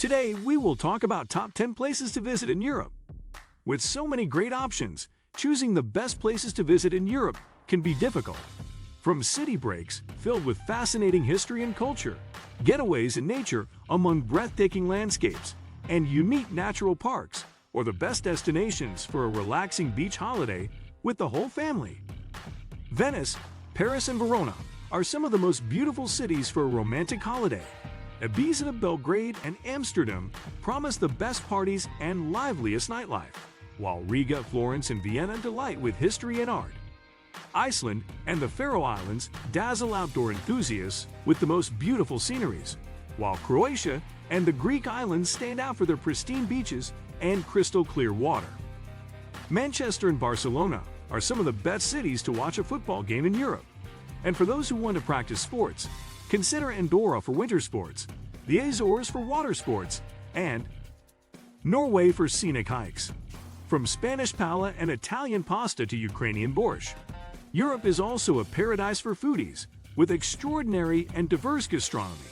Today, we will talk about top 10 places to visit in Europe. With so many great options, choosing the best places to visit in Europe can be difficult. From city breaks filled with fascinating history and culture, getaways in nature among breathtaking landscapes, and unique natural parks, or the best destinations for a relaxing beach holiday with the whole family. Venice, Paris, and Verona are some of the most beautiful cities for a romantic holiday. Ibiza, Belgrade, and Amsterdam promise the best parties and liveliest nightlife, while Riga, Florence, and Vienna delight with history and art. Iceland and the Faroe Islands dazzle outdoor enthusiasts with the most beautiful sceneries, while Croatia and the Greek islands stand out for their pristine beaches and crystal-clear water. Manchester and Barcelona are some of the best cities to watch a football game in Europe. And for those who want to practice sports, consider Andorra for winter sports, the Azores for water sports, and Norway for scenic hikes. From Spanish paella and Italian pasta to Ukrainian borscht, Europe is also a paradise for foodies with extraordinary and diverse gastronomy.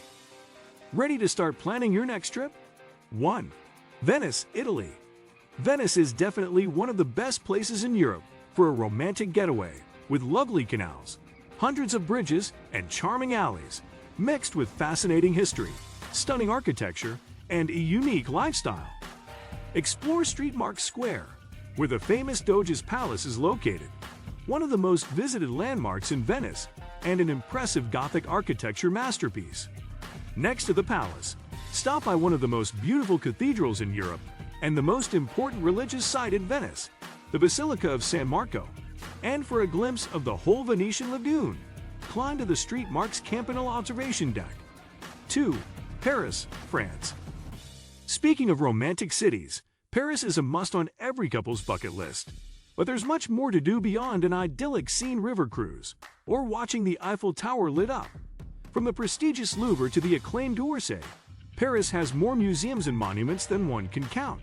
Ready to start planning your next trip? 1. Venice, Italy. Venice is definitely one of the best places in Europe for a romantic getaway, with lovely canals, hundreds of bridges, and charming alleys, mixed with fascinating history, stunning architecture, and a unique lifestyle. Explore St. Mark's Square, where the famous Doge's Palace is located, one of the most visited landmarks in Venice and an impressive Gothic architecture masterpiece. Next to the palace, stop by one of the most beautiful cathedrals in Europe and the most important religious site in Venice, the Basilica of San Marco. And for a glimpse of the whole Venetian lagoon, climb to the St. Mark's Campanile observation deck. 2. Paris, France. Speaking of romantic cities, Paris is a must on every couple's bucket list. But there's much more to do beyond an idyllic Seine river cruise or watching the Eiffel Tower lit up. From the prestigious Louvre to the acclaimed Orsay, Paris has more museums and monuments than one can count.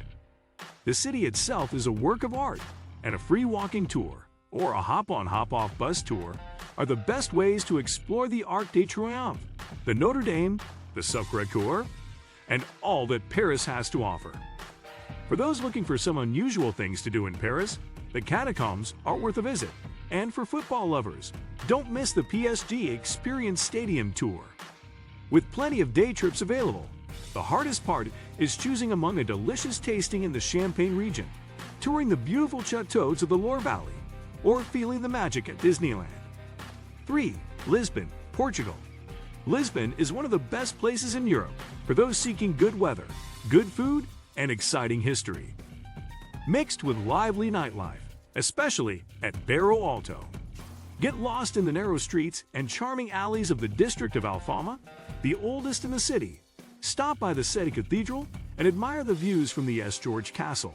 The city itself is a work of art, and a free walking tour or a hop-on hop-off bus tour are the best ways to explore the Arc de Triomphe, the Notre Dame, the Sacré-Cœur, and all that Paris has to offer. For those looking for some unusual things to do in Paris, the catacombs are worth a visit. And for football lovers, don't miss the PSG Experience Stadium Tour. With plenty of day trips available, the hardest part is choosing among a delicious tasting in the Champagne region, touring the beautiful chateaux of the Loire Valley, or feeling the magic at Disneyland. 3. Lisbon, Portugal. Lisbon is one of the best places in Europe for those seeking good weather, good food, and exciting history, mixed with lively nightlife, especially at Bairro Alto. Get lost in the narrow streets and charming alleys of the district of Alfama, the oldest in the city. Stop by the Seti Cathedral and admire the views from the S. George Castle.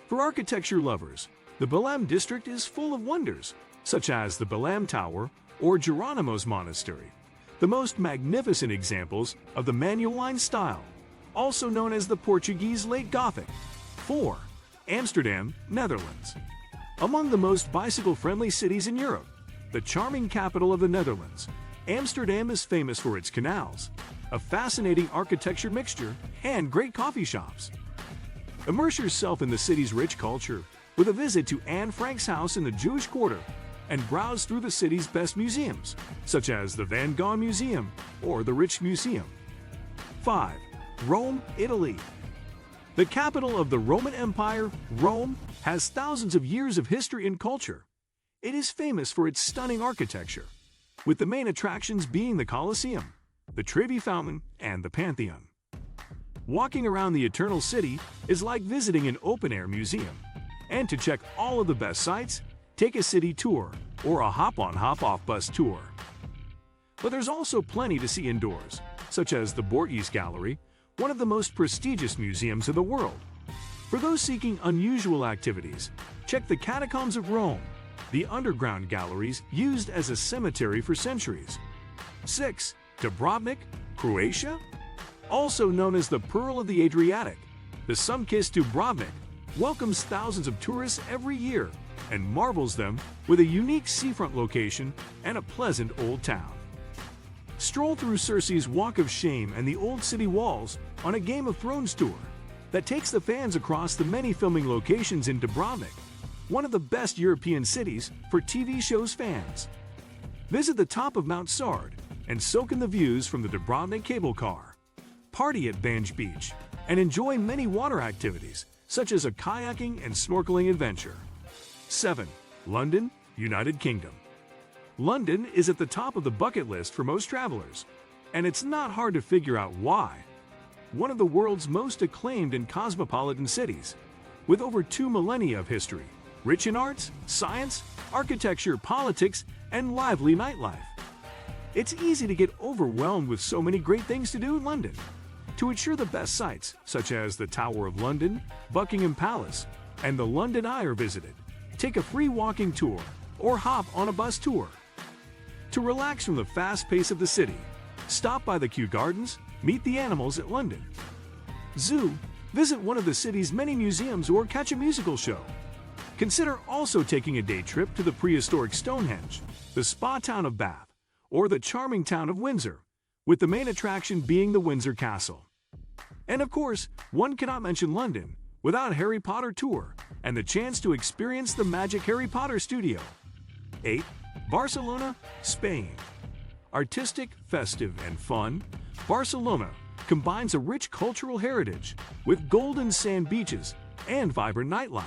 For architecture lovers, the Belém district is full of wonders, such as the Belém Tower or Jeronimo's Monastery, the most magnificent examples of the Manueline style, also known as the Portuguese Late Gothic. 4. Amsterdam, Netherlands. Among the most bicycle-friendly cities in Europe, the charming capital of the Netherlands, Amsterdam is famous for its canals, a fascinating architecture mixture, and great coffee shops. Immerse yourself in the city's rich culture with a visit to Anne Frank's house in the Jewish Quarter and browse through the city's best museums, such as the Van Gogh Museum or the Rijksmuseum. 5. Rome, Italy. The capital of the Roman Empire, Rome, has thousands of years of history and culture. It is famous for its stunning architecture, with the main attractions being the Colosseum, the Trevi Fountain, and the Pantheon. Walking around the Eternal City is like visiting an open-air museum. And to check all of the best sites, take a city tour or a hop-on hop-off bus tour. But there's also plenty to see indoors, such as the Borghese Gallery, one of the most prestigious museums in the world. For those seeking unusual activities, check the Catacombs of Rome, the underground galleries used as a cemetery for centuries. 6. Dubrovnik, Croatia. Also known as the Pearl of the Adriatic, the sun-kissed Dubrovnik welcomes thousands of tourists every year and marvels them with a unique seafront location and a pleasant old town. Stroll through Circe's Walk of Shame and the old city walls on a Game of Thrones tour that takes the fans across the many filming locations in Dubrovnik, one of the best European cities for TV shows fans. Visit the top of Mount Sard and soak in the views from the Dubrovnik cable car. Party at Banj Beach and enjoy many water activities such as a kayaking and snorkeling adventure. 7. London, United Kingdom. London is at the top of the bucket list for most travelers, and it's not hard to figure out why. One of the world's most acclaimed and cosmopolitan cities, with over 2 millennia of history, rich in arts, science, architecture, politics, and lively nightlife. It's easy to get overwhelmed with so many great things to do in London. To ensure the best sights, such as the Tower of London, Buckingham Palace, and the London Eye are visited, take a free walking tour or hop on a bus tour. To relax from the fast pace of the city, stop by the Kew Gardens, meet the animals at London Zoo, visit one of the city's many museums, or catch a musical show. Consider also taking a day trip to the prehistoric Stonehenge, the spa town of Bath, or the charming town of Windsor, with the main attraction being the Windsor Castle. And of course, one cannot mention London without Harry Potter tour and the chance to experience the magic Harry Potter studio. 8. Barcelona, Spain. Artistic, festive, and fun, Barcelona combines a rich cultural heritage with golden sand beaches and vibrant nightlife.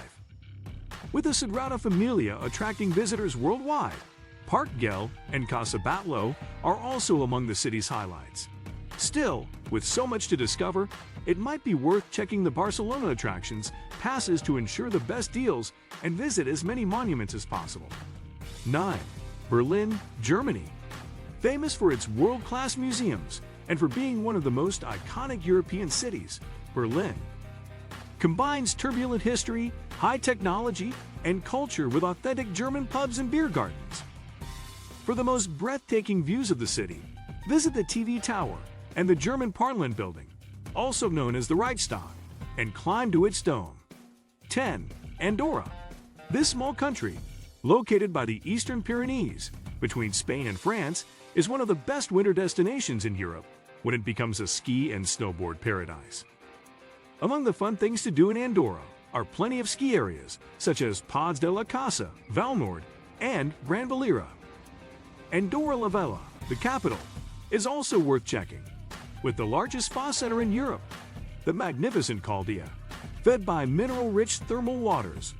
With the Sagrada Familia attracting visitors worldwide, Parc Güell and Casa Batlló are also among the city's highlights. Still, with so much to discover, it might be worth checking the Barcelona attractions passes to ensure the best deals and visit as many monuments as possible. 9. Berlin, Germany. Famous for its world-class museums and for being one of the most iconic European cities, Berlin combines turbulent history, high technology, and culture with authentic German pubs and beer gardens. For the most breathtaking views of the city, visit the TV Tower and the German Parliament Building, also known as the Reichstag, and climb to its dome. 10. Andorra. This small country, located by the Eastern Pyrenees, between Spain and France, is one of the best winter destinations in Europe when it becomes a ski and snowboard paradise. Among the fun things to do in Andorra are plenty of ski areas, such as Pods de la Casa, Valnord, and Gran Valira. Andorra la Vella, the capital, is also worth checking, with the largest spa center in Europe, the magnificent Caldia, fed by mineral-rich thermal waters.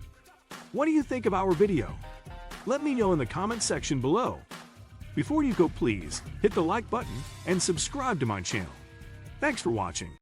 What do you think of our video? Let me know in the comment section below. Before you go, please hit the like button and subscribe to my channel. Thanks for watching.